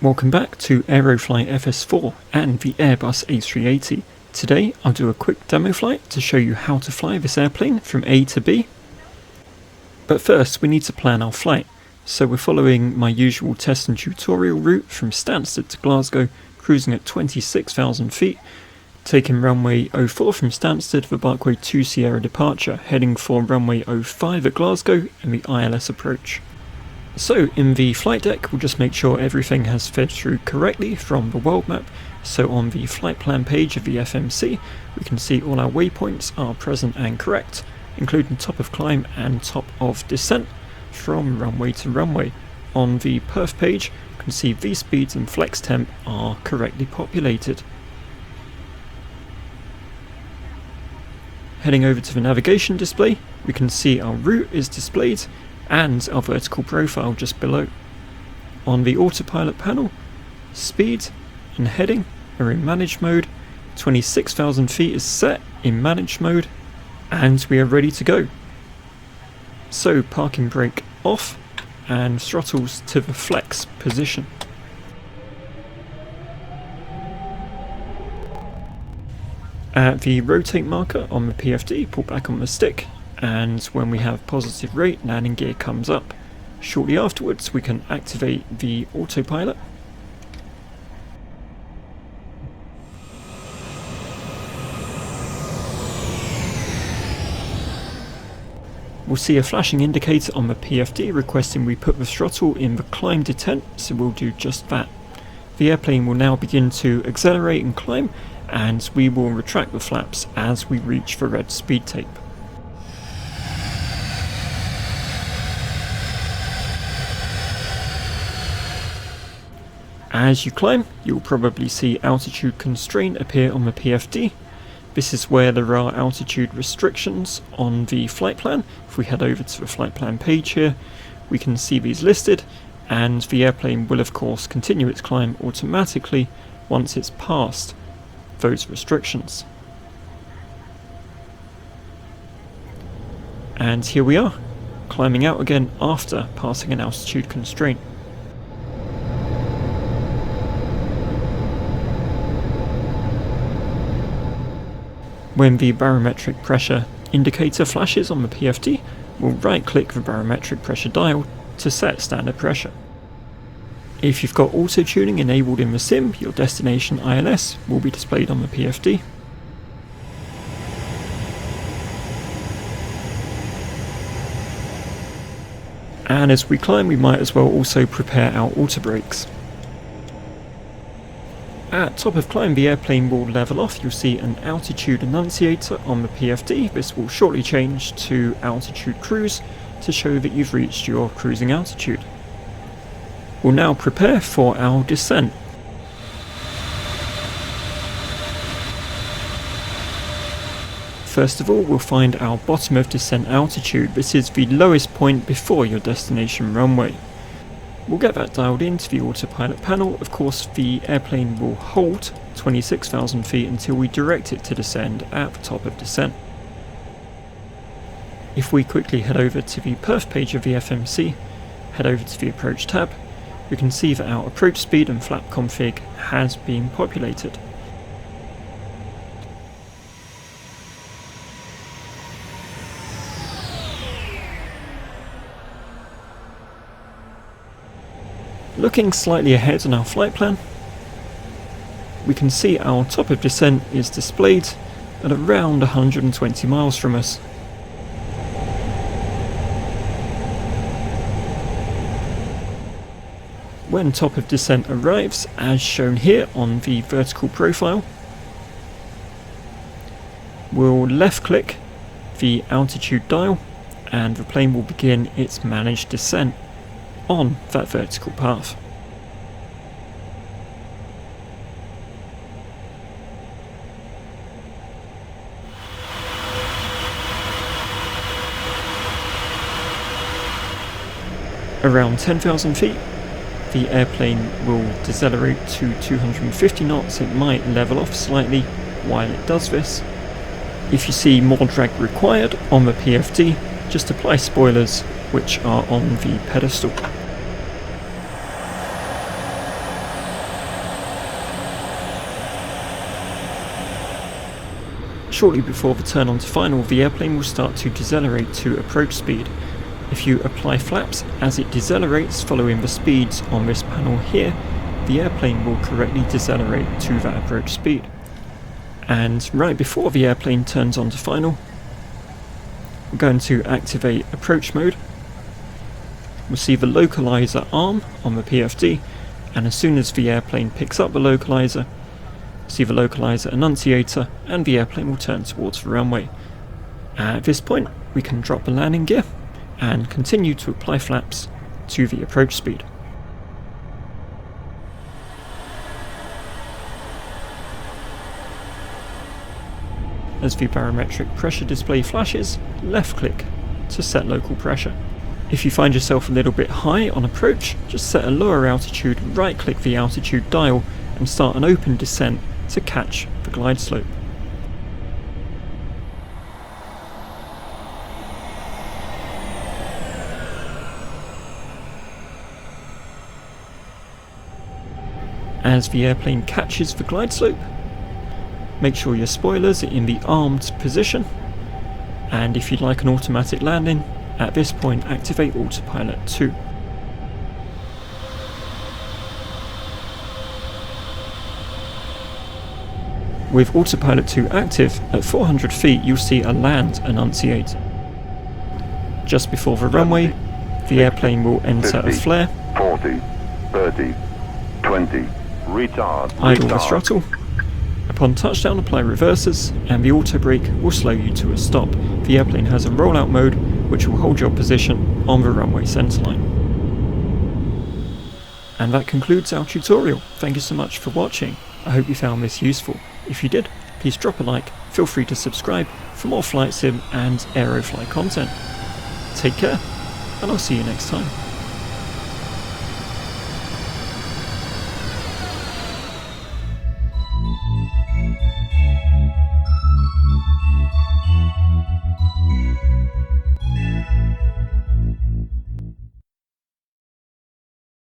Welcome back to Aerofly FS4 and the Airbus A380. Today I'll do a quick demo flight to show you how to fly this airplane from A to B. But first we need to plan our flight, so we're following my usual test and tutorial route from Stansted to Glasgow, cruising at 26,000 feet, taking runway 04 from Stansted for Barkway 2 Sierra departure, heading for runway 05 at Glasgow and the ILS approach. So in the flight deck we'll just make sure everything has fed through correctly from the world map. So on the flight plan page of the FMC we can see all our waypoints are present and correct, including top of climb and top of descent from runway to runway. On the perf page you can see V-speeds and flex temp are correctly populated. Heading over to the navigation display we can see our route is displayed and our vertical profile just below. On the autopilot panel, speed and heading are in manage mode, 26,000 feet is set in manage mode, and we are ready to go. So parking brake off and throttles to the flex position. At the rotate marker on the PFD, pull back on the stick, and when we have positive rate, landing gear comes up. Shortly afterwards we can activate the autopilot. We'll see a flashing indicator on the PFD requesting we put the throttle in the climb detent, so we'll do just that. The airplane will now begin to accelerate and climb, and we will retract the flaps as we reach the red speed tape. As you climb, you'll probably see altitude constraint appear on the PFD. This is where there are altitude restrictions on the flight plan. If we head over to the flight plan page here, we can see these listed, and the airplane will of course continue its climb automatically once it's passed those restrictions. And here we are, climbing out again after passing an altitude constraint. When the barometric pressure indicator flashes on the PFD, we'll right click the barometric pressure dial to set standard pressure. If you've got auto tuning enabled in the sim, your destination ILS will be displayed on the PFD. And as we climb we might as well also prepare our auto brakes. At top of climb the airplane will level off. You'll see an altitude annunciator on the PFD. This will shortly change to altitude cruise to show that you've reached your cruising altitude. We'll now prepare for our descent. First of all we'll find our bottom of descent altitude. This is the lowest point before your destination runway. We'll get that dialed into the autopilot panel. Of course the airplane will hold 26,000 feet until we direct it to descend at the top of descent. If we quickly head over to the perf page of the FMC, head over to the approach tab, we can see that our approach speed and flap config has been populated. Looking slightly ahead on our flight plan, we can see our top of descent is displayed at around 120 miles from us. When top of descent arrives, as shown here on the vertical profile, we'll left click the altitude dial and the plane will begin its managed descent on that vertical path. Around 10,000 feet, the airplane will decelerate to 250 knots. It might level off slightly while it does this. If you see more drag required on the PFD, just apply spoilers which are on the pedestal. Shortly before the turn on to final, the airplane will start to decelerate to approach speed. If you apply flaps as it decelerates following the speeds on this panel here, the airplane will correctly decelerate to that approach speed. And right before the airplane turns on to final, we're going to activate approach mode. We'll see the localizer arm on the PFD, and as soon as the airplane picks up the localizer, see the localizer annunciator, and the airplane will turn towards the runway. At this point, we can drop the landing gear and continue to apply flaps to the approach speed. As the barometric pressure display flashes, left click to set local pressure. If you find yourself a little bit high on approach, just set a lower altitude, right click the altitude dial and start an open descent to catch the glide slope. As the airplane catches the glide slope, make sure your spoilers are in the armed position, and if you'd like an automatic landing, at this point activate Autopilot 2. With Autopilot 2 active, at 400 feet you'll see a land annunciator. Just before the runway, the airplane will enter a flare, 40, 30, 20, retard, idle the throttle. Upon touchdown, apply reversers, and the auto brake will slow you to a stop. The airplane has a rollout mode, which will hold your position on the runway centerline. And that concludes our tutorial. Thank you so much for watching. I hope you found this useful. If you did, please drop a like, feel free to subscribe for more flight sim and Aerofly content. Take care, and I'll see you next time.